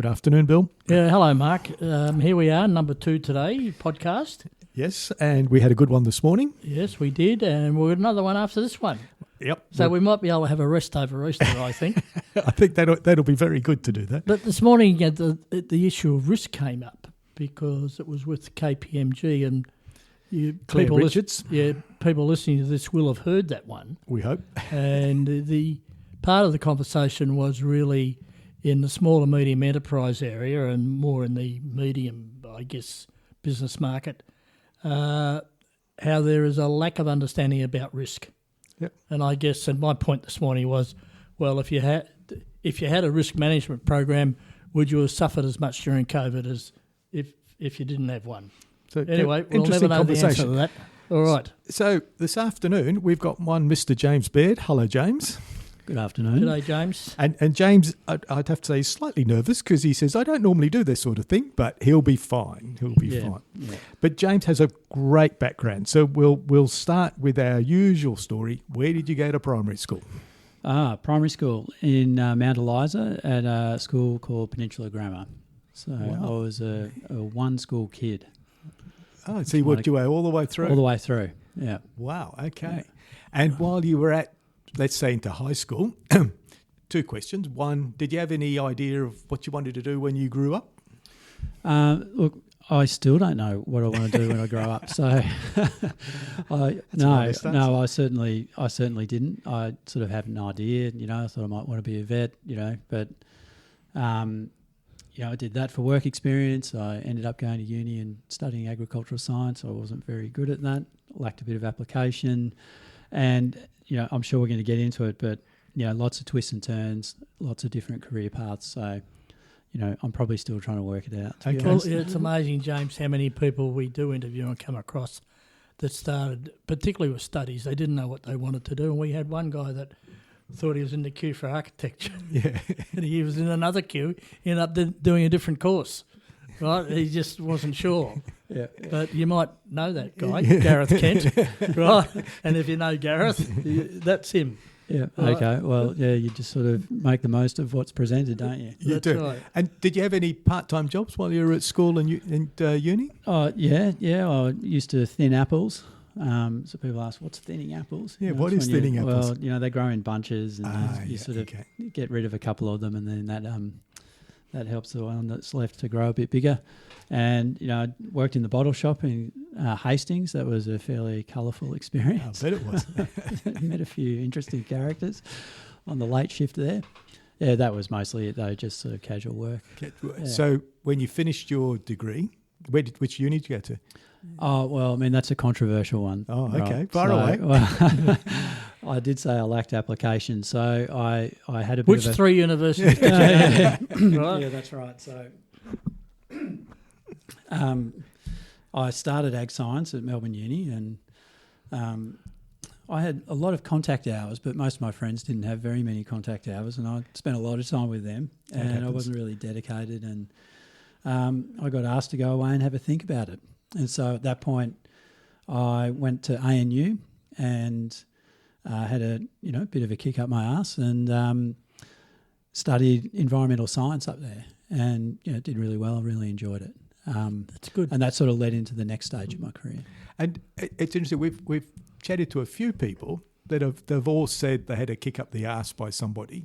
Good afternoon, Bill. Yeah, hello, Mark. Here we are, number 2 today, podcast. Yes, and we had a good one this morning. Yes, we did, and we've got another one after this one. Yep. So we might be able to have a rest over Easter, I think. I think that'll be very good to do that. But this morning, the issue of risk came up because it was with KPMG, and Claire Richards. People listening to this will have heard that one. We hope. And the part of the conversation was really in the small and medium enterprise area and more in the medium, I guess, business market, how there is a lack of understanding about risk. Yep. And I guess, and my point this morning was, well, if you had a risk management program, would you have suffered as much during COVID as if you didn't have one? So anyway, we'll never know the answer to that. All right. So this afternoon we've got one Mr. James Baird. Hello, James. Good afternoon. G'day, James. And James, I'd have to say, is slightly nervous because he says, I don't normally do this sort of thing, but he'll be fine. He'll be fine. Yeah. But James has a great background. So we'll start with our usual story. Where did you go to primary school? Primary school in Mount Eliza at a school called Peninsula Grammar. So I was a one-school kid. Oh, so you worked your way all the way through? All the way through, yeah. Wow, okay. And while you were at, let's say, into high school, 2 questions. One, did you have any idea of what you wanted to do when you grew up? Look, I still don't know what I want to do when I grow up. So, I certainly didn't. I sort of had an idea. I thought I might want to be a vet. But I did that for work experience. I ended up going to uni and studying agricultural science. I wasn't very good at that. Lacked a bit of application, and I'm sure we're going to get into it. But lots of twists and turns, lots of different career paths. So. I'm probably still trying to work it out. Okay. Well, it's amazing, James, how many people we do interview and come across that started, particularly with studies, they didn't know what they wanted to do. And we had one guy that thought he was in the queue for architecture. Yeah. And he was in another queue, ended up doing a different course. Right? He just wasn't sure. Yeah. But you might know that guy, Gareth Kent. Right? And if you know Gareth, that's him. Yeah. Right. Okay. Well, yeah, you just sort of make the most of what's presented, don't you? You That's do. right. And did you have any part-time jobs while you were at school and uni? Oh, yeah. I used to thin apples. So people ask, what's thinning apples? Yeah, what is thinning apples? Well, they grow in bunches and you sort of okay. get rid of a couple of them, and then that helps the one that's left to grow a bit bigger. And, I worked in the bottle shop in Hastings. That was a fairly colourful experience. I bet it was. Met a few interesting characters on the late shift there. Yeah, that was mostly it though, just sort of casual work. Yeah. So when you finished your degree, which uni did you go to? Oh, well, I mean, that's a controversial one. Oh, okay. Right. Far away. Well, I did say I lacked application, so I had a bit Which of a... 3 universities? Yeah, Right? yeah, that's right. So I started ag science at Melbourne Uni, and I had a lot of contact hours, but most of my friends didn't have very many contact hours, and I spent a lot of time with them, and I wasn't really dedicated, and I got asked to go away and have a think about it. And so at that point, I went to ANU and had a bit of a kick up my arse and studied environmental science up there, and did really well. I really enjoyed it. That's good. And that sort of led into the next stage of my career. And it's interesting. We've chatted to a few people that they've all said they had a kick up the arse by somebody.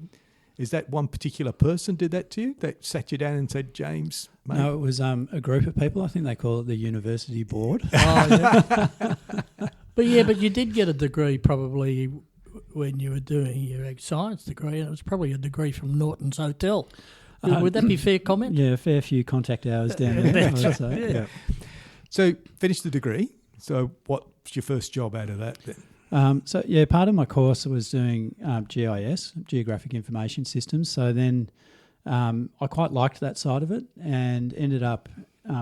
Is that one particular person did that to you? That sat you down and said, James, mate? No, it was a group of people. I think they call it the university board. Oh, yeah. But you did get a degree probably when you were doing your ag science degree, and it was probably a degree from Norton's Hotel. Would that be a fair comment? Yeah, a fair few contact hours down there, I would say. Yeah. So finished the degree. So what's your first job out of that then? Part of my course was doing GIS, Geographic Information Systems. So then I quite liked that side of it and ended up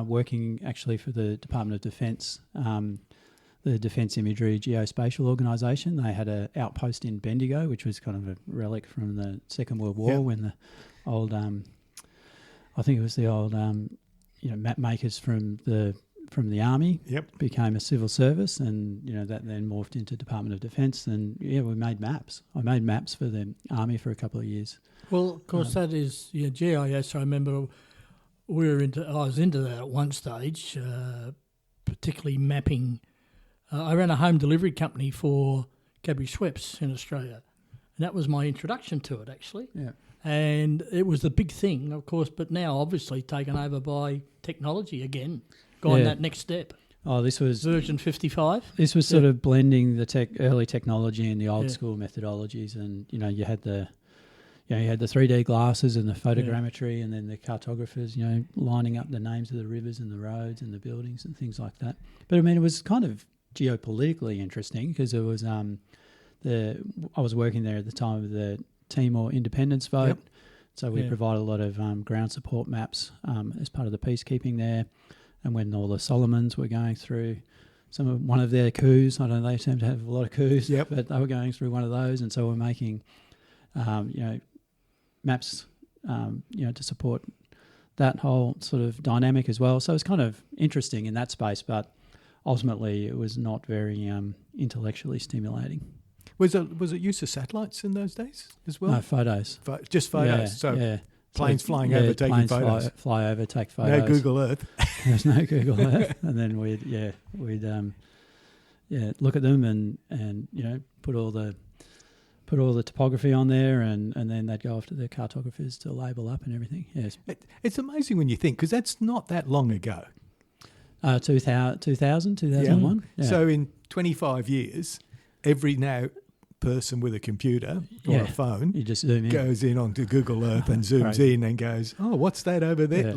working actually for the Department of Defence, the Defence Imagery Geospatial Organisation. They had an outpost in Bendigo, which was kind of a relic from the Second World War when the old, I think it was the old, map makers from the Army became a civil service, and that then morphed into Department of Defence, and we made maps. I made maps for the Army for a couple of years. Well, of course, that is GIS. I remember I was into that at one stage, particularly mapping. I ran a home delivery company for Cadbury Schweppes in Australia, and that was my introduction to it, actually. Yeah. And it was the big thing, of course, but now obviously taken over by technology again, gone that next step. Oh, this was version 55. This was sort of blending the early technology and the old school methodologies, and you had the 3D glasses and the photogrammetry, and then the cartographers, lining up the names of the rivers and the roads and the buildings and things like that. But I mean, it was kind of geopolitically interesting because it was I was working there at the time of the Timor independence vote. Yep. So we provided a lot of ground support maps as part of the peacekeeping there. And when all the Solomons were going through one of their coups, I don't know, they seem to have a lot of coups, but they were going through one of those. And so we're making, maps, to support that whole sort of dynamic as well. So it's kind of interesting in that space, but ultimately it was not very intellectually stimulating. Was it use of satellites in those days as well? No, photos. Just photos. Planes flying over, taking photos. Fly over, take photos. No Google Earth. There's no Google Earth, and then we'd look at them and put all the topography on there, and then they'd go off to the cartographers to label up and everything. Yes, it's amazing when you think, because that's not that long ago. 2000, 2001. Yeah. So in 25 years, every person with a computer or a phone, you just zoom in, goes in onto Google Earth and zooms in and goes, oh, what's that over there?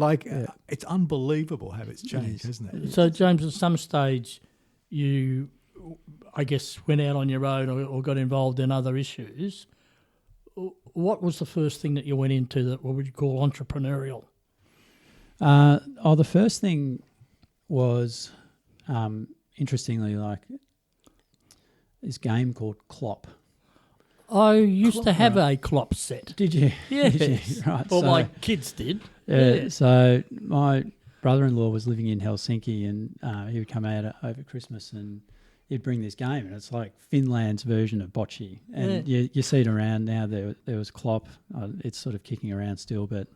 It's unbelievable how it's changed, isn't it? So, James, at some stage, you, I guess, went out on your own or got involved in other issues. What was the first thing that you went into that what would you call entrepreneurial? The first thing was, interestingly, this game called Clop. I used to have a Clop set. Did you? Yes. Did you? Right. Well, my kids did. Yeah. So my brother-in-law was living in Helsinki, and he would come out over Christmas and he'd bring this game, and it's like Finland's version of bocce. And you see it around now. There was Clop. It's sort of kicking around still, but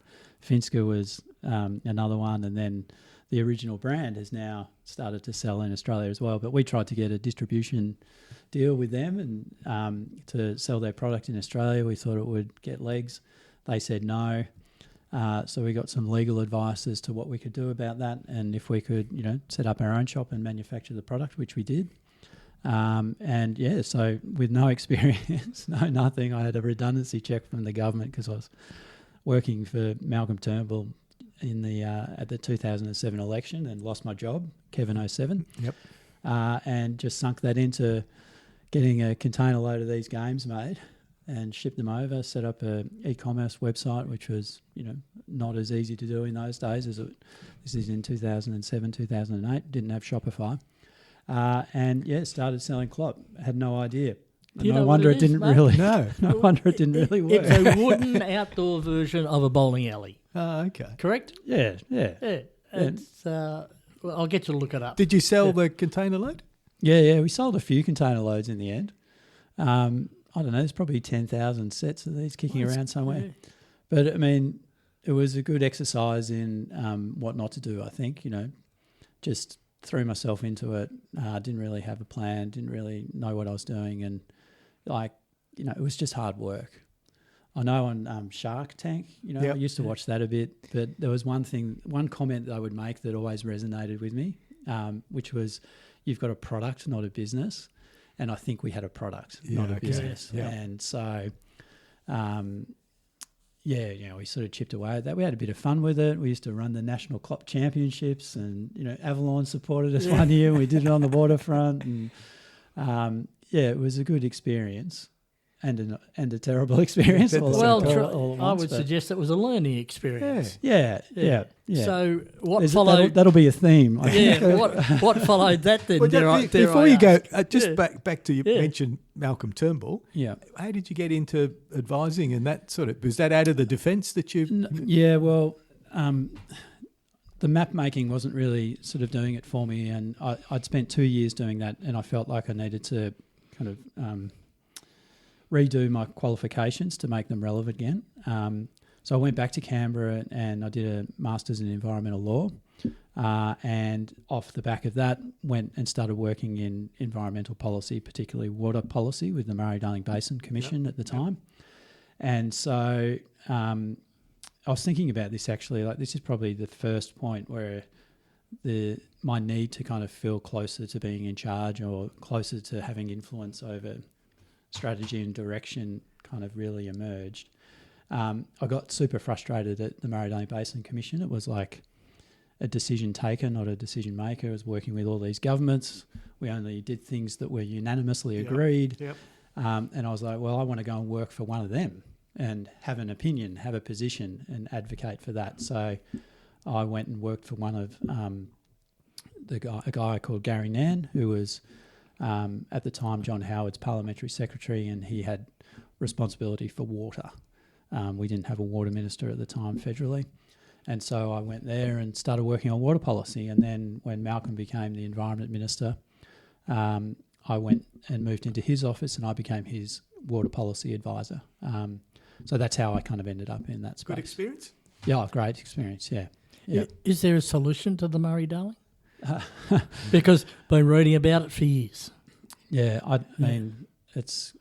Finska was another one, and then the original brand has now started to sell in Australia as well. But we tried to get a distribution deal with them and to sell their product in Australia. We thought it would get legs. They said no. So we got some legal advice as to what we could do about that, and if we could, set up our own shop and manufacture the product, which we did. So with no experience, nothing, I had a redundancy check from the government because I was working for Malcolm Turnbull in at the 2007 election and lost my job, Kevin 07. Yep. And just sunk that into getting a container load of these games made and shipped them over, set up a e-commerce website, which was, not as easy to do in those days as this is in 2007, 2008, didn't have Shopify. Started selling Clop. Had no idea. No wonder it didn't really work. It's a wooden outdoor version of a bowling alley. Oh, okay. Correct? Yeah. It's, I'll get you to look it up. Did you sell the container load? Yeah. We sold a few container loads in the end. I don't know. There's probably 10,000 sets of these kicking around somewhere. Yeah. But, I mean, it was a good exercise in what not to do, I think. Just threw myself into it. Didn't really have a plan. Didn't really know what I was doing. And, it was just hard work. I know on Shark Tank, I used to watch that a bit, but there was one comment that I would make that always resonated with me, which was, you've got a product, not a business. And I think we had a product, not a business. Yeah. And so, we sort of chipped away at that. We had a bit of fun with it. We used to run the National Clop Championships, and, Avalon supported us one year. We did it on the waterfront. And, it was a good experience. And a terrible experience. I would suggest it was a learning experience. Yeah. So what followed? That'll be a theme. What followed that then? Before you go, just back to you mentioned Malcolm Turnbull. Yeah. How did you get into advising and that sort of? Was that out of the defence that you? The map making wasn't really sort of doing it for me, and I'd spent 2 years doing that, and I felt like I needed to kind of redo my qualifications to make them relevant again. So I went back to Canberra and I did a master's in environmental law, and off the back of that went and started working in environmental policy, particularly water policy with the Murray-Darling Basin Commission at the time. And so I was thinking about this actually, like this is probably the first point where my need to kind of feel closer to being in charge or closer to having influence over strategy and direction kind of really emerged. I got super frustrated at the Murray-Darling Basin Commission. It was like a decision taker, not a decision maker. I was working with all these governments. We only did things that were unanimously agreed. Yep. And I was like, well, I want to go and work for one of them and have an opinion, have a position and advocate for that. So I went and worked for one of a guy called Gary Nann, who was at the time John Howard's parliamentary secretary, and he had responsibility for water. We didn't have a water minister at the time federally. And so I went there and started working on water policy. And then when Malcolm became the environment minister, I went and moved into his office and I became his water policy advisor. So that's how I kind of ended up in that space. Good experience? Yeah, great experience, yeah. Is there a solution to the Murray-Darling? Because I've been reading about it for years. Yeah, I mean, it's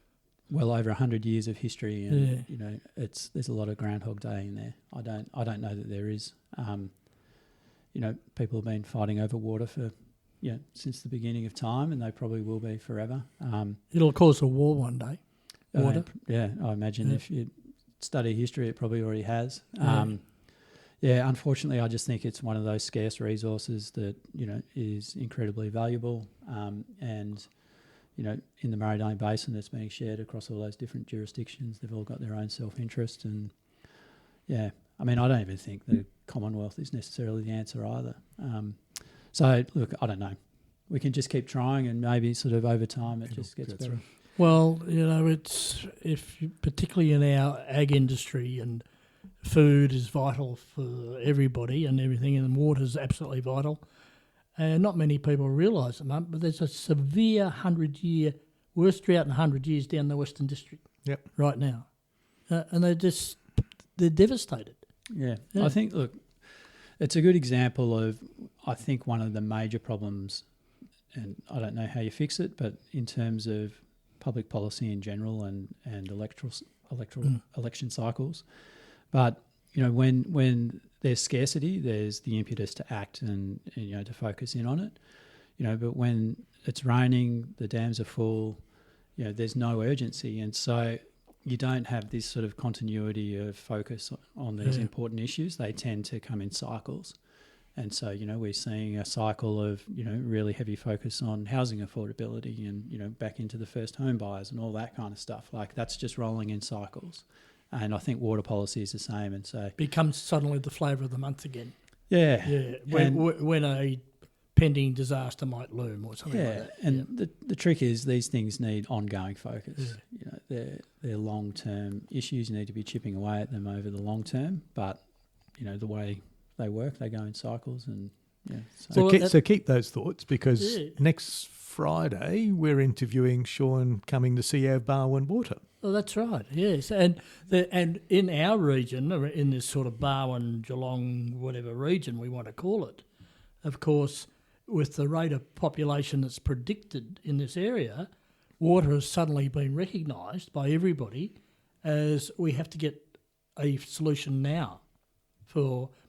well over 100 years of history, and you know, there's a lot of Groundhog Day in there. I don't know that there is. You know, people have been fighting over water for since the beginning of time, and they probably will be forever. It'll cause a war one day. Water. I imagine if you study history, it probably already has. Yeah. Unfortunately, I just think it's one of those scarce resources that is incredibly valuable, and in the Murray-Darling Basin, it's being shared across all those different jurisdictions. They've all got their own self-interest, and I mean, I don't even think the Commonwealth is necessarily the answer either. So, look, I don't know. We can just keep trying, and maybe sort of over time it just gets better. Right. Well, it's particularly in our ag industry, and food is vital for everybody and everything, and water is absolutely vital. And not many people realise it, but there's a severe 100-year, worst drought in 100 years down the Western District right now. And they're devastated. Yeah. I think, look, it's a good example of, I think, one of the major problems, and I don't know how you fix it, but in terms of public policy in general and election cycles. But, when there's scarcity, there's the impetus to act and to focus in on it. But when it's raining, the dams are full, there's no urgency. And so you don't have this sort of continuity of focus on these important issues. They tend to come in cycles. And so, we're seeing a cycle of, really heavy focus on housing affordability and, back into the first home buyers and all that kind of stuff. Like, that's just rolling in cycles. And I think water policy is the same. And so becomes suddenly the flavour of the month again. Yeah. Yeah. When a pending disaster might loom or something like that. And the trick is these things need ongoing focus. They're long-term issues. You need to be chipping away at them over the long term. But, the way they work, they go in cycles. And So keep those thoughts, because next Friday we're interviewing Sean Cumming to see our Barwon water. Oh, that's right. Yes, and in our region, in this sort of Barwon, Geelong, whatever region we want to call it, of course, with the rate of population that's predicted in this area, water has suddenly been recognised by everybody as we have to get a solution now,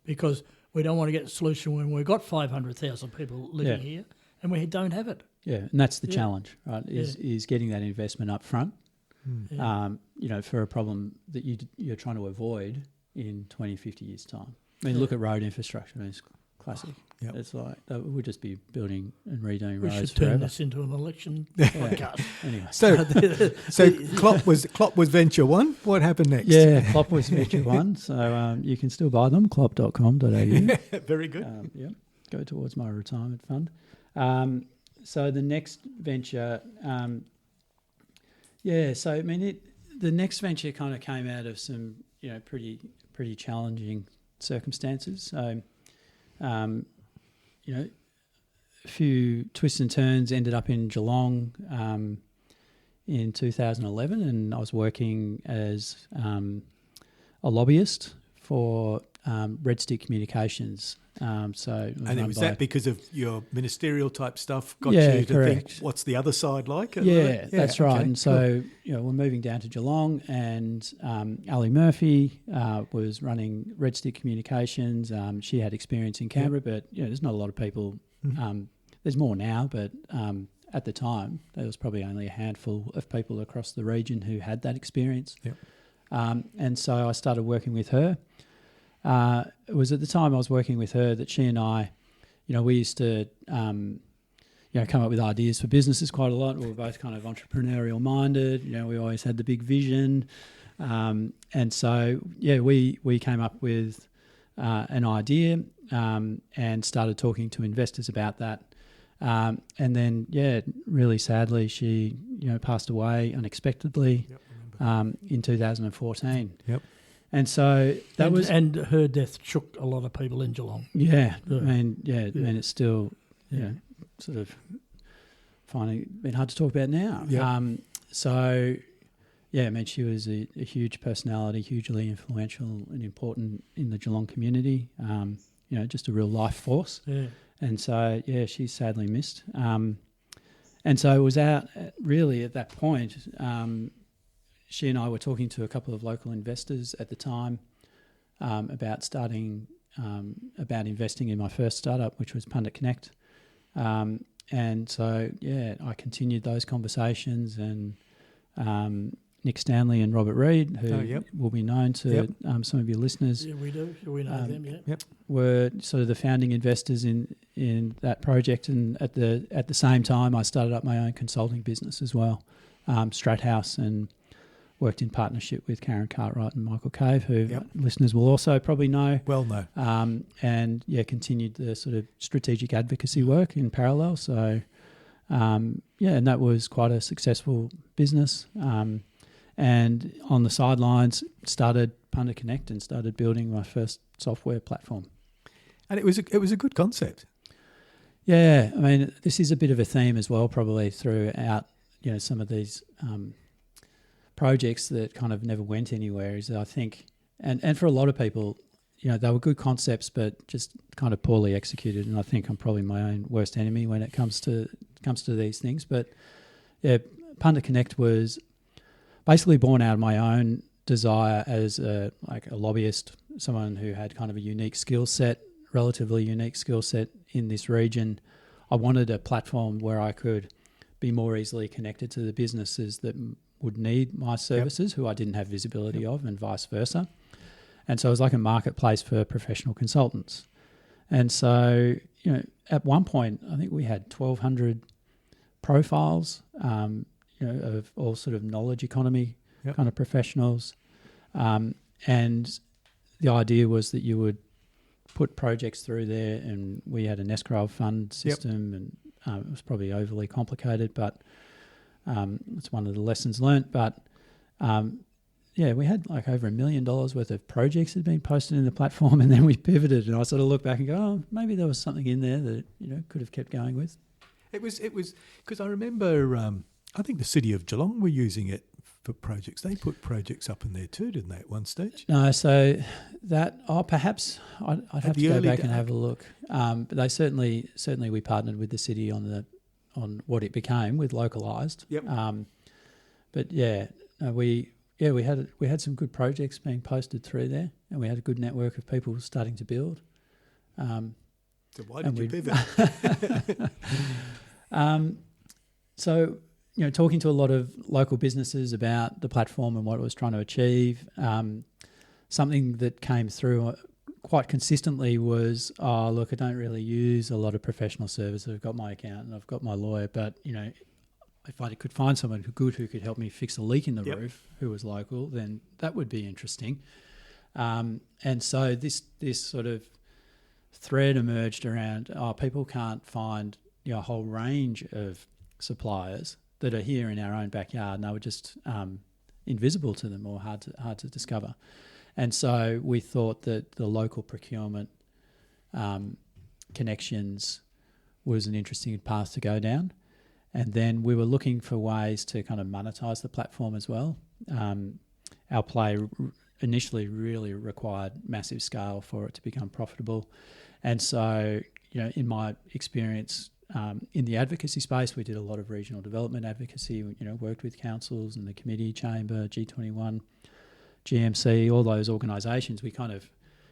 because we don't want to get a solution when we've got 500,000 people living here and we don't have it. Yeah, and that's the challenge, right? Is getting that investment up front. For a problem that you're trying to avoid in 20, 50 years' time. I mean, look at road infrastructure. I mean, it's classic. Yep. It's like we'll just be building and redoing we roads should turn forever. this into an election podcast. Anyway. So Klopp was Venture One. What happened next? Yeah, Klopp was Venture One. So you can still buy them, klopp.com.au. Very good. Go towards my retirement fund. So the next venture... so I mean, the next venture kind of came out of some, pretty challenging circumstances. So, a few twists and turns. Ended up in Geelong in 2011, and I was working as a lobbyist for Red Stick Communications. So and it was that because of your ministerial type stuff got Yeah, you to correct. think, what's the other side like? Yeah, that's right. okay, And so, we're moving down to Geelong, and Ali Murphy was running Red Stick Communications. She had experience in Canberra, but there's not a lot of people. There's more now, but at the time, there was probably only a handful of people across the region who had that experience. Yep. And so I started working with her. It was at the time I was working with her that she and I, we used to, come up with ideas for businesses quite a lot. We were both kind of entrepreneurial minded. We always had the big vision. And so, we came up with an idea and started talking to investors about that. And then, really sadly, she, passed away unexpectedly in 2014. Yep. And so and her death shook a lot of people in Geelong. Yeah. I mean, it's still, sort of finding it been hard to talk about now. Yeah. She was a huge personality, hugely influential and important in the Geelong community. Just a real life force. Yeah. And so, she's sadly missed. And so it was out really at that point. She and I were talking to a couple of local investors at the time about investing in my first startup, which was Pundit Connect. And so, I continued those conversations, and Nick Stanley and Robert Reid, who will be known to some of your listeners. Yeah, we do. We know them, were sort of the founding investors in that project. And at the same time, I started up my own consulting business as well, Strathouse, and worked in partnership with Karen Cartwright and Michael Cave, who listeners will also probably know. Well know. And continued the sort of strategic advocacy work in parallel. So, and that was quite a successful business. And on the sidelines, started Pundit Connect and started building my first software platform. And it was a good concept. Yeah, I mean, this is a bit of a theme as well, probably throughout some of these projects that kind of never went anywhere. Is that I think, and for a lot of people, they were good concepts, but just kind of poorly executed. And I think I'm probably my own worst enemy when it comes to these things. But Pundit Connect was basically born out of my own desire as a lobbyist, someone who had kind of a relatively unique skill set in this region. I wanted a platform where I could be more easily connected to the businesses that would need my services, who I didn't have visibility of, and vice versa. And so it was like a marketplace for professional consultants. And so, at one point, I think we had 1,200 profiles, of all sort of knowledge economy kind of professionals. And the idea was that you would put projects through there, and we had an escrow fund system, and it was probably overly complicated, but it's one of the lessons learnt. But we had like over $1 million worth of projects that had been posted in the platform, and then we pivoted, and I sort of look back and go, oh, maybe there was something in there that could have kept going with. It was because I remember I think the city of Geelong were using it for projects. They put projects up in there too, didn't they, at one stage? No, so that perhaps I'd have to go back and have a look. But they certainly we partnered with the city on what it became with localised. Yep. But we had some good projects being posted through there, and we had a good network of people starting to build. So why did you pivot? So, talking to a lot of local businesses about the platform and what it was trying to achieve, something that came through quite consistently was, I don't really use a lot of professional services. I've got my accountant, I've got my lawyer, but, if I could find someone who could help me fix a leak in the roof, who was local, then that would be interesting. And so this sort of thread emerged around, people can't find a whole range of suppliers that are here in our own backyard, and they were just invisible to them or hard to discover. And so we thought that the local procurement connections was an interesting path to go down. And then we were looking for ways to kind of monetize the platform as well. Our play initially really required massive scale for it to become profitable. And so, in my experience in the advocacy space, we did a lot of regional development advocacy, worked with councils and the committee, chamber, G21, GMC, all those organisations. We kind of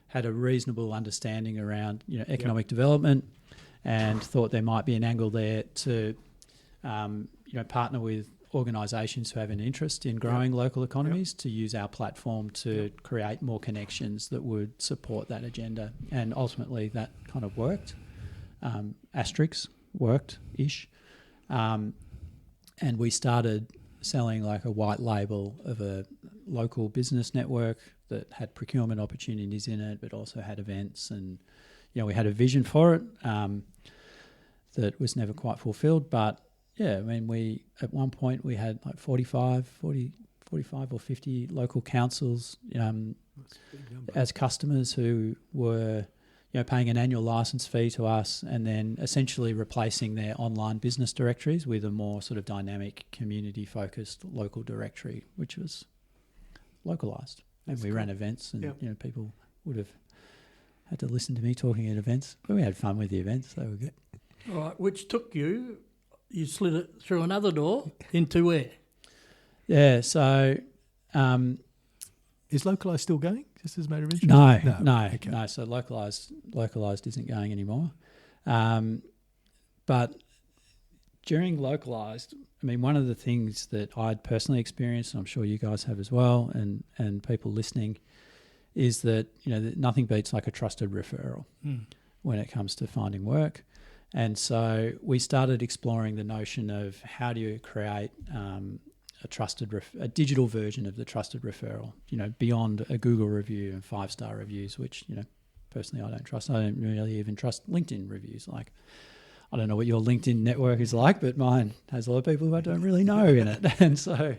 had a reasonable understanding around, economic development, and thought there might be an angle there to, partner with organisations who have an interest in growing local economies to use our platform to create more connections that would support that agenda. And ultimately that kind of worked. Asterix worked-ish. And we started selling like a white label of a local business network that had procurement opportunities in it, but also had events. And, we had a vision for it that was never quite fulfilled. But, at one point we had like 45 or 50 local councils as customers who were paying an annual license fee to us, and then essentially replacing their online business directories with a more sort of dynamic, community-focused local directory, which was localised. And we ran events, and people would have had to listen to me talking at events, but we had fun with the events. They were good. All right, which took you slid it through another door into where? Yeah, so... is Localised still going, just as a matter of interest? No. So localised isn't going anymore. But during Localised, one of the things that I'd personally experienced, and I'm sure you guys have as well, and people listening, is that that nothing beats like a trusted referral when it comes to finding work. And so we started exploring the notion of how do you create a digital version of the trusted referral, beyond a Google review and 5-star reviews, which, personally I don't trust. I don't really even trust LinkedIn reviews. Like, I don't know what your LinkedIn network is like, but mine has a lot of people who I don't really know in it. And so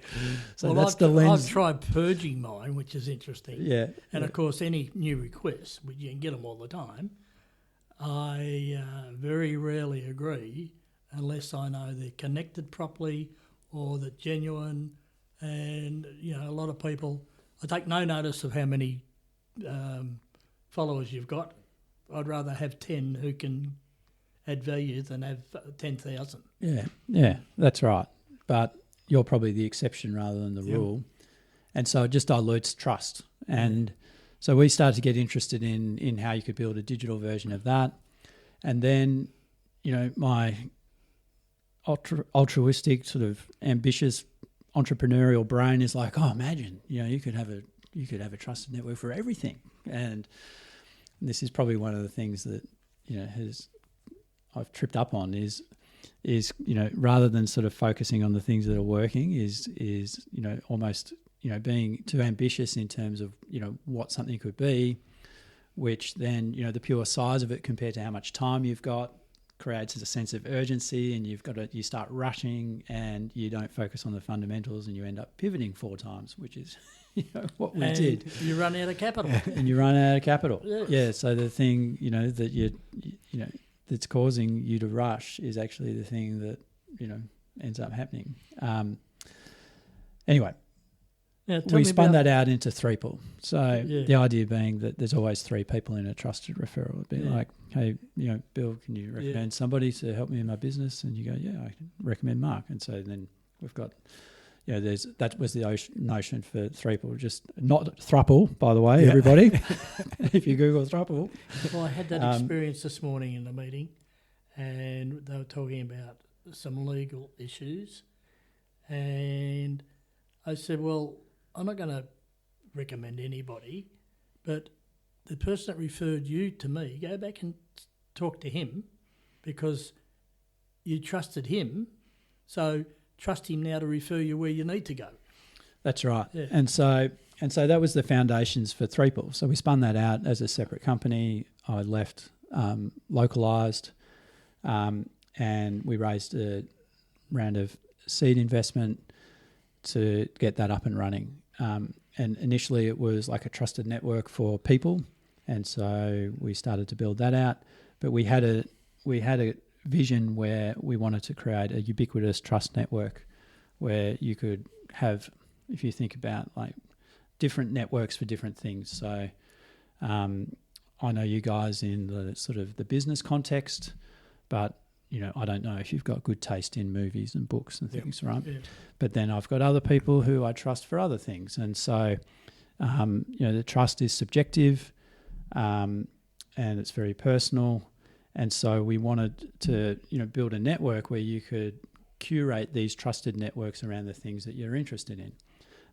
that's the lens. I've tried purging mine, which is interesting. Yeah. And of course, any new requests, you can get them all the time. I very rarely agree unless I know they're connected properly or they're genuine. And, a lot of people, I take no notice of how many followers you've got. I'd rather have 10 who can add value than have 10,000. Yeah, that's right. But you're probably the exception rather than the rule. And so it just dilutes trust. And so we started to get interested in how you could build a digital version of that. And then, my altruistic, sort of ambitious entrepreneurial brain is like, oh, imagine, you could have a trusted network for everything. And this is probably one of the things that, I've tripped up on is rather than sort of focusing on the things that are working is almost being too ambitious in terms of what something could be, which then the pure size of it compared to how much time you've got creates a sense of urgency, and you start rushing and you don't focus on the fundamentals, and you end up pivoting 4 times, which is what we did. You run out of capital. And you run out of capital. Yes. Yeah. So the thing that you that's causing you to rush is actually the thing that ends up happening. Anyway. Now, we spun that out into 3-pool. So the idea being that there's always 3 people in a trusted referral. It'd be like, hey, Bill, can you recommend somebody to help me in my business? And you go, yeah, I can recommend Mark. And so then we've got, that was the notion for 3-pool, just not thruple, by the way, everybody. If you Google thruple. Well, I had that experience this morning in the meeting, and they were talking about some legal issues. And I said, well, I'm not going to recommend anybody, but the person that referred you to me, go back and talk to him because you trusted him. So trust him now to refer you where you need to go. That's right. Yeah. And so that was the foundations for 3-pool. So we spun that out as a separate company. I left Localised, and we raised a round of seed investment to get that up and running. And initially it was like a trusted network for people. And so we started to build that out. But we had a vision where we wanted to create a ubiquitous trust network where you could have, if you think about like different networks for different things. So I know you guys in the sort of the business context, but I don't know if you've got good taste in movies and books and things, right? Yeah. But then I've got other people who I trust for other things. And so, the trust is subjective and it's very personal. And so we wanted to, build a network where you could curate these trusted networks around the things that you're interested in.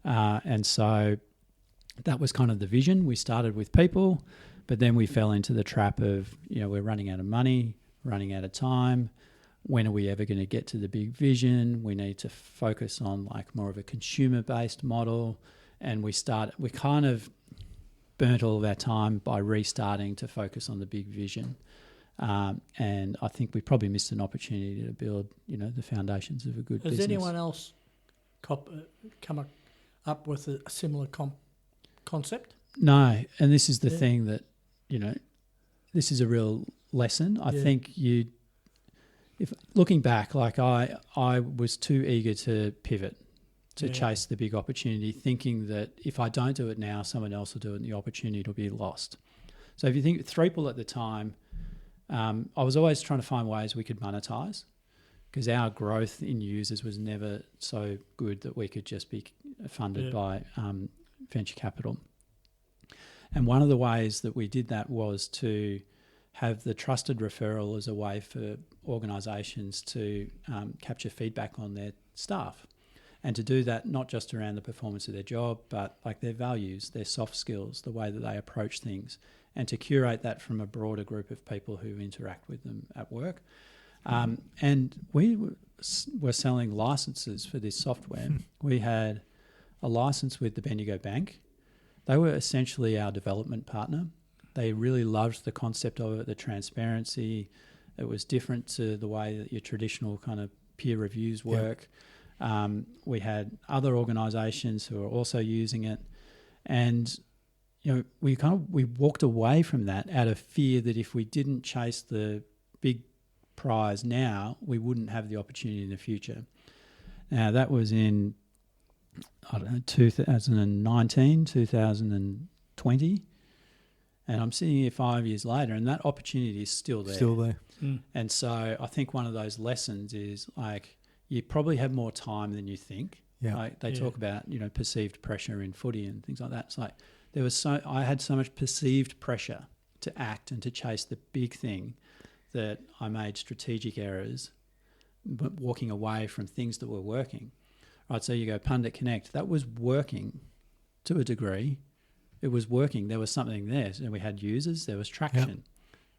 And so that was kind of the vision. We started with people, but then we fell into the trap of, we're running out of money, running out of time. When are we ever going to get to the big vision? We need to focus on like more of a consumer-based model. And we kind of burnt all of our time by restarting to focus on the big vision. And I think we probably missed an opportunity to build, the foundations of a good business. Has anyone else come up with a similar concept? No. And this is the thing that, this is a real lesson. I think if looking back, like I was too eager to pivot, to chase the big opportunity, thinking that if I don't do it now, someone else will do it and the opportunity will be lost. So if you think Threeple at the time, I was always trying to find ways we could monetize, because our growth in users was never so good that we could just be funded by venture capital. And one of the ways that we did that was to have the trusted referral as a way for organisations to capture feedback on their staff, and to do that not just around the performance of their job, but like their values, their soft skills, the way that they approach things, and to curate that from a broader group of people who interact with them at work. And we were selling licenses for this software. We had a license with the Bendigo Bank. They were essentially our development partner. They really loved the concept of it, the transparency. It was different to the way that your traditional kind of peer reviews work. We had other organisations who were also using it. And we walked away from that out of fear that if we didn't chase the big prize now, we wouldn't have the opportunity in the future. Now, that was in, 2019, 2020. And I'm sitting here 5 years later, and that opportunity is still there. Still there. And so I think one of those lessons is like, you probably have more time than you think. Yeah. Like they talk about, perceived pressure in footy and things like that. It's like I had so much perceived pressure to act and to chase the big thing that I made strategic errors, but walking away from things that were working. Right, so you go Pundit Connect. That was working to a degree. It was working. There was something there. So we had users. There was traction.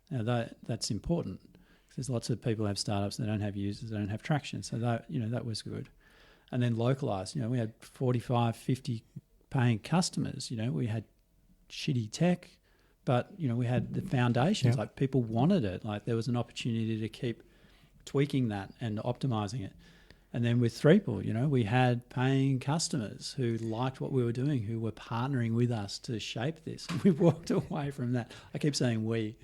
Yep. Now that's important. There's lots of people who have startups that don't have users, they don't have traction. So that was good. And then localized. We had 45, 50 paying customers. We had shitty tech, but we had the foundations. Like people wanted it. Like there was an opportunity to keep tweaking that and optimizing it. And then with Threeple, we had paying customers who liked what we were doing, who were partnering with us to shape this. And we walked away from that. I keep saying we,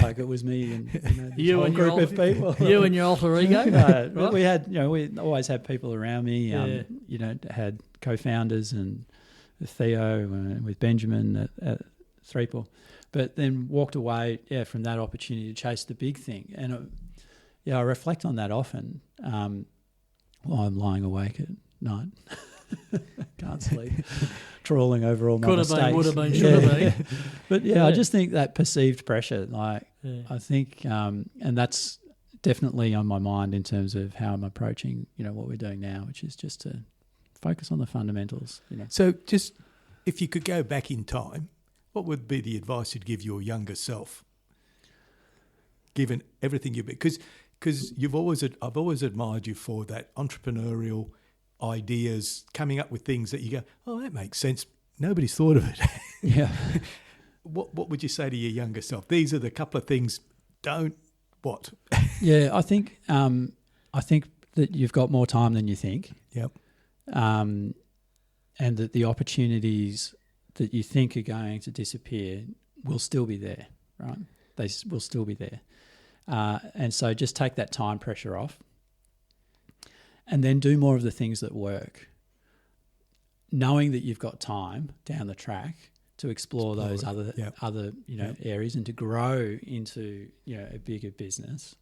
like it was me and this whole group of people. You and your alter ego. Right. We had, we always had people around me. Had co-founders and Theo and with Benjamin at Threeple, but then walked away, from that opportunity to chase the big thing. And I reflect on that often. While I'm lying awake at night, can't sleep, trawling over all my mistakes. Could have been, should have been. But I just think that perceived pressure, I think, and that's definitely on my mind in terms of how I'm approaching, what we're doing now, which is just to focus on the fundamentals. So just if you could go back in time, what would be the advice you'd give your younger self, given everything you've been? Because I've always admired you for that entrepreneurial ideas, coming up with things that you go, oh, that makes sense. Nobody's thought of it. Yeah. What would you say to your younger self? These are the couple of things. Don't what? Yeah, I think that you've got more time than you think. Yep. And that the opportunities that you think are going to disappear will still be there, right? They will still be there. And so just take that time pressure off and then do more of the things that work. knowing that you've got time down the track to explore those other areas and to grow into a bigger business.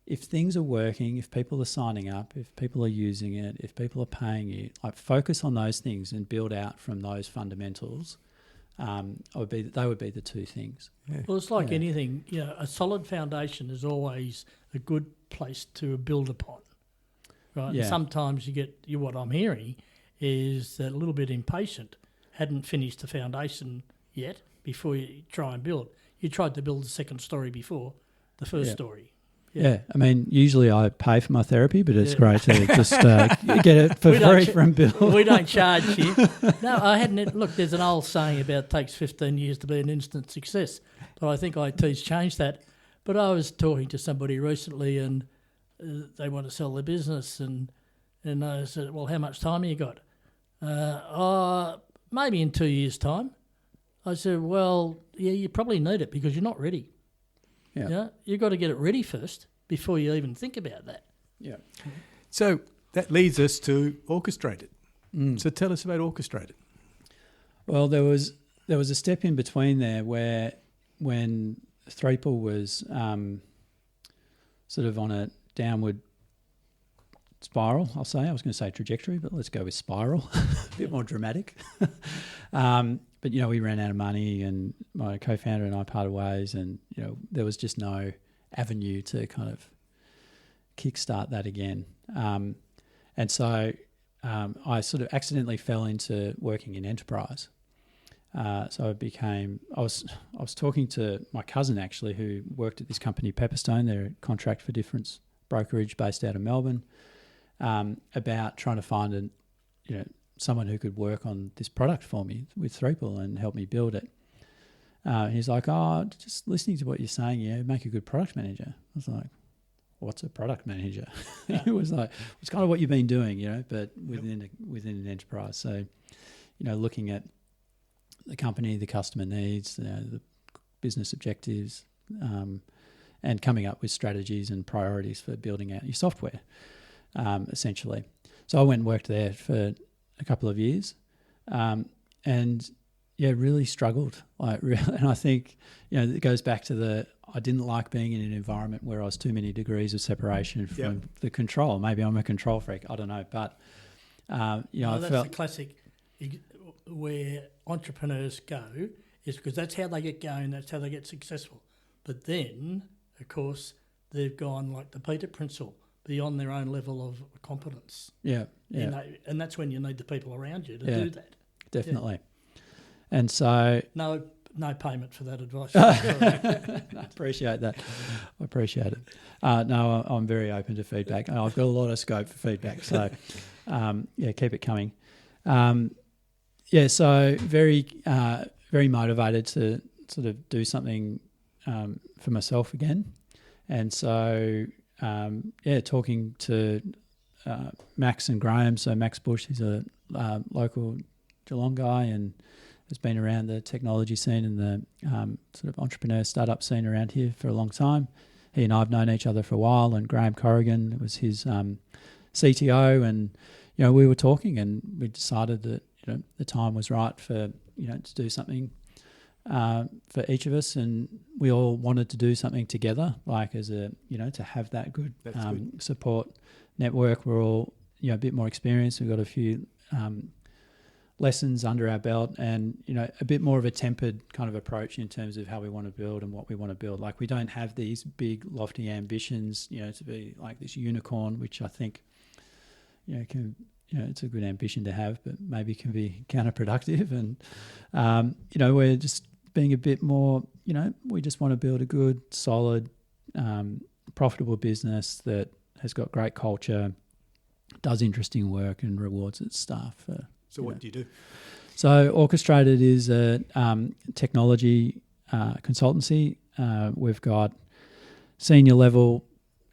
If things are working, if people are signing up, if people are using it, if people are paying you, like focus on those things and build out from those fundamentals. They would be the two things. Yeah. Well, it's like anything. A solid foundation is always a good place to build upon, right? Yeah. And sometimes what I'm hearing is that a little bit impatient, hadn't finished the foundation yet before you try and build. You tried to build the second story before the first story. Yeah, I mean, usually I pay for my therapy, but it's great to just get it for free from Bill. We don't charge you. No, I hadn't. Look, there's an old saying about it takes 15 years to be an instant success, but I think IT's changed that. But I was talking to somebody recently and they want to sell their business and I said, well, how much time have you got? Maybe in 2 years' time. I said, well, yeah, you probably need it because you're not ready. Yeah, you've got to get it ready first before you even think about that. Yeah. So that leads us to Orchestrated. So tell us about Orchestrated. Well, there was a step in between there where when Threeple was sort of on a downward spiral, I'll say. I was going to say trajectory, but let's go with spiral. A bit more dramatic. But, we ran out of money and my co-founder and I parted ways and, there was just no avenue to kind of kickstart that again. And so I sort of accidentally fell into working in enterprise. So I was talking to my cousin actually who worked at this company, Pepperstone. They're a contract for difference brokerage based out of Melbourne, about trying to find someone who could work on this product for me with Threeple and help me build it. He's like, just listening to what you're saying, make a good product manager. I was like, what's a product manager? It was like, it's kind of what you've been doing, but within an enterprise. So, looking at the company, the customer needs, the business objectives, and coming up with strategies and priorities for building out your software, essentially. So I went and worked there for a couple of years, and really struggled. And I think it goes back to I didn't like being in an environment where I was too many degrees of separation from the control. Maybe I'm a control freak. I don't know, but I that's felt the classic where entrepreneurs go is because that's how they get going. That's how they get successful. But then, of course, they've gone like the Peter principle, beyond their own level of competence. Yeah. And that's when you need the people around you to do that. Definitely. Yeah. And so... No payment for that advice. I appreciate that. I appreciate it. No, I'm very open to feedback. I've got a lot of scope for feedback. So, keep it coming. So very, very motivated to sort of do something for myself again. And so... talking to Max and Graham. So Max Bush, he's a local Geelong guy and has been around the technology scene and the sort of entrepreneur startup scene around here for a long time. He and I have known each other for a while, and Graham Corrigan was his CTO, and we were talking and we decided that the time was right for to do something for each of us, and we all wanted to do something together, like as a to have that good, support network. We're all a bit more experienced. We've got a few lessons under our belt, and a bit more of a tempered kind of approach in terms of how we want to build and what we want to build. Like we don't have these big lofty ambitions, to be like this unicorn, which I think can. It's a good ambition to have, but maybe can be counterproductive. And, we're just being a bit more, we just want to build a good, solid, profitable business that has got great culture, does interesting work and rewards its staff. So what do you do? So Orchestrated is a technology consultancy. We've got senior level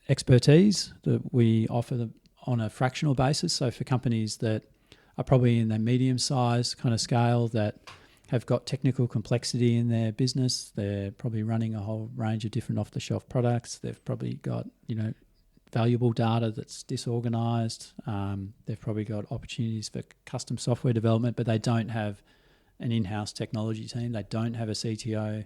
expertise that we offer on a fractional basis. So for companies that are probably in the medium size kind of scale that have got technical complexity in their business, they're probably running a whole range of different off-the-shelf products. They've probably got, valuable data that's disorganized. They've probably got opportunities for custom software development, but they don't have an in-house technology team. They don't have a CTO,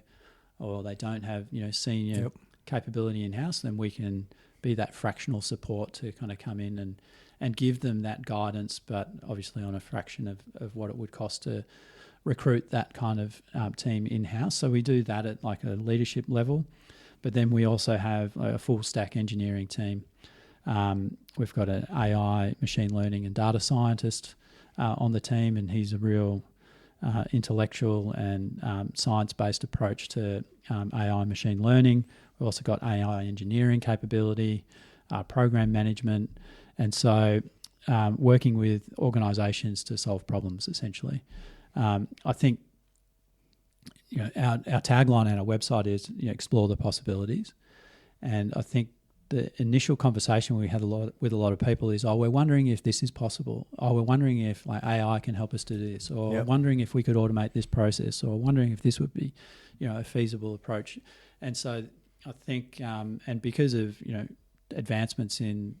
or they don't have senior capability in-house. Then we can be that fractional support to kind of come in and give them that guidance, but obviously on a fraction of what it would cost to recruit that kind of team in-house. So we do that at like a leadership level. But then we also have a full stack engineering team. We've got an AI, machine learning and data scientist on the team, and he's a real intellectual and science-based approach to AI machine learning. We've also got AI engineering capability, program management, and so working with organisations to solve problems, essentially. I think our tagline on our website is explore the possibilities, and I think the initial conversation we had with a lot of people is, we're wondering if this is possible. We're wondering if like AI can help us do this, or Yep. wondering if we could automate this process, or wondering if this would be, a feasible approach. And so I think, and because of advancements in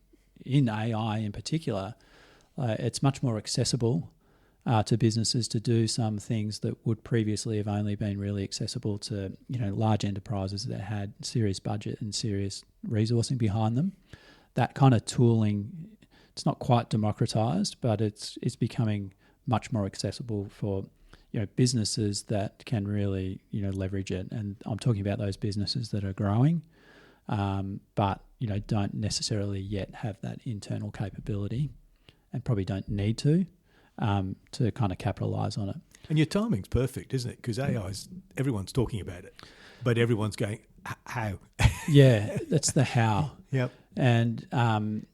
AI in particular, it's much more accessible to businesses to do some things that would previously have only been really accessible to large enterprises that had serious budget and serious resourcing behind them. That kind of tooling, it's not quite democratized, but it's becoming much more accessible for businesses that can really leverage it. And I'm talking about those businesses that are growing, but don't necessarily yet have that internal capability, and probably don't need to kind of capitalise on it. And your timing's perfect, isn't it? Because everyone's talking about it, but everyone's going, how? Yeah, that's the how. Yep. And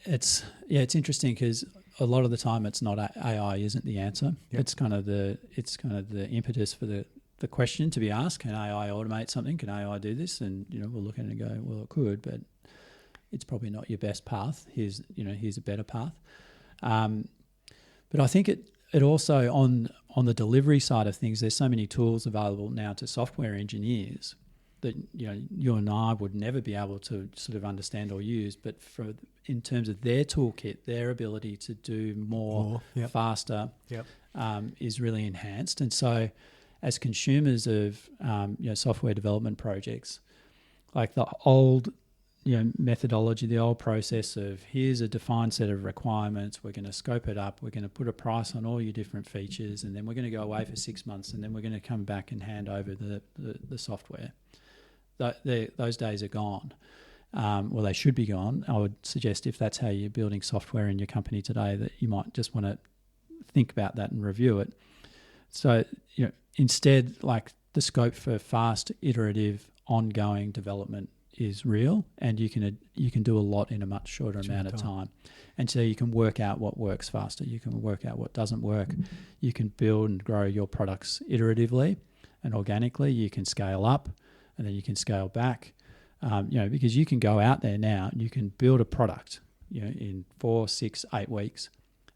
it's interesting because a lot of the time it's not AI isn't the answer. Yep. It's kind of the impetus for the question to be asked. Can AI automate something? Can AI do this? And we'll look at it and go, well, it could, but it's probably not your best path. Here's a better path. But I think it also on the delivery side of things, there's so many tools available now to software engineers that you and I would never be able to sort of understand or use. But in terms of their toolkit, their ability to do more yep. faster, Yep. is really enhanced. And so, as consumers of software development projects, like the old methodology, the old process of here's a defined set of requirements, we're going to scope it up, we're going to put a price on all your different features, and then we're going to go away for 6 months, and then we're going to come back and hand over the software. Those days are gone. Well, they should be gone. I would suggest if that's how you're building software in your company today, that you might just want to think about that and review it. So, instead, like the scope for fast, iterative, ongoing development is real, and you can do a lot in a much shorter amount of time. And so you can work out what works faster, you can work out what doesn't work, you can build and grow your products iteratively and organically. You can scale up and then you can scale back, because you can go out there now and you can build a product in 4, 6, 8 weeks,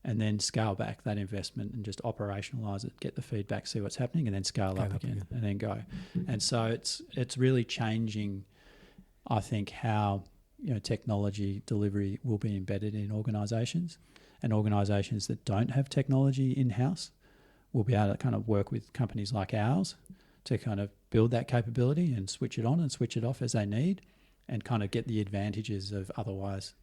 and then scale back that investment and just operationalize it, get the feedback, see what's happening, and then scale up again and then go. And so it's really changing, I think, how technology delivery will be embedded in organisations, and organisations that don't have technology in-house will be able to kind of work with companies like ours to kind of build that capability and switch it on and switch it off as they need, and kind of get the advantages of otherwise,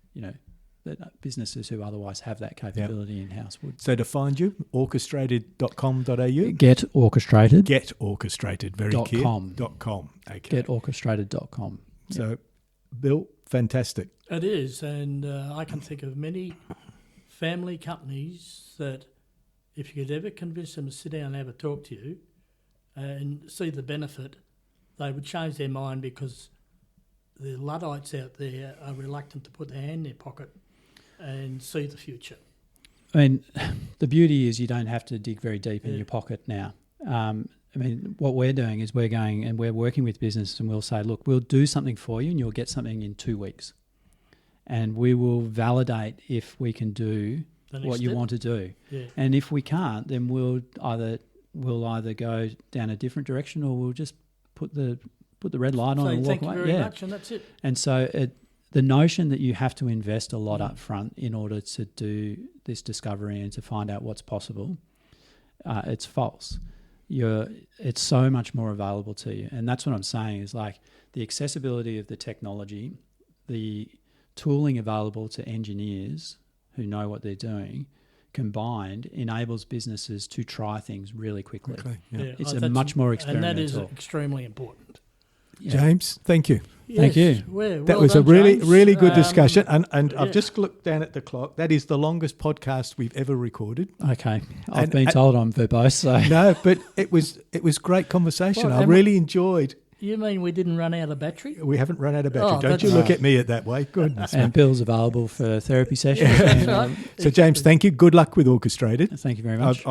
that businesses who otherwise have that capability in-house would. So to find you, orchestrated.com.au? Get Orchestrated. Get Orchestrated, very clear. .com. Okay. GetOrchestrated.com. So, Bill, fantastic. It is, and I can think of many family companies that if you could ever convince them to sit down and have a talk to you and see the benefit, they would change their mind, because the Luddites out there are reluctant to put their hand in their pocket and see the future. I mean, the beauty is you don't have to dig very deep in your pocket now. What we're doing is we're going and we're working with businesses, and we'll say, look, we'll do something for you and you'll get something in 2 weeks. And we will validate if we can do what you want to do. Yeah. And if we can't, then we'll either go down a different direction, or we'll just put the red light on and walk away. Thank you very much, and that's it. And so the notion that you have to invest a lot up front in order to do this discovery and to find out what's possible, it's false. It's so much more available to you. And that's what I'm saying is like the accessibility of the technology, the tooling available to engineers who know what they're doing, combined enables businesses to try things really quickly. It's a much more experimental. And that is extremely important. James, thank you. Yes, Thank you. That was done, a really, James. really good discussion. And yeah. I've just looked down at the clock. That is the longest podcast we've ever recorded. Okay. I've been told I'm verbose, so. No, but it was great conversation. Well, I really enjoyed. You mean we didn't run out of battery? We haven't run out of battery. Oh, Don't you look at me at that way. Goodness. And Bill's available for therapy sessions. That's right. So, James, thank you. Good luck with Orchestrated. Thank you very much.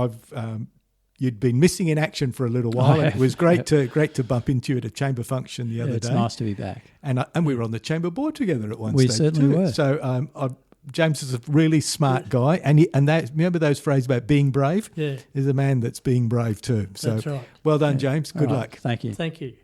You'd been missing in action for a little while. And it was great to bump into you at a chamber function the other day. It's nice to be back. And we were on the chamber board together at one We stage. certainly were. So James is a really smart guy, and remember those phrases about being brave? Yeah. He's a man that's being brave too. So That's right. well done, James. Good luck. Thank you. Thank you.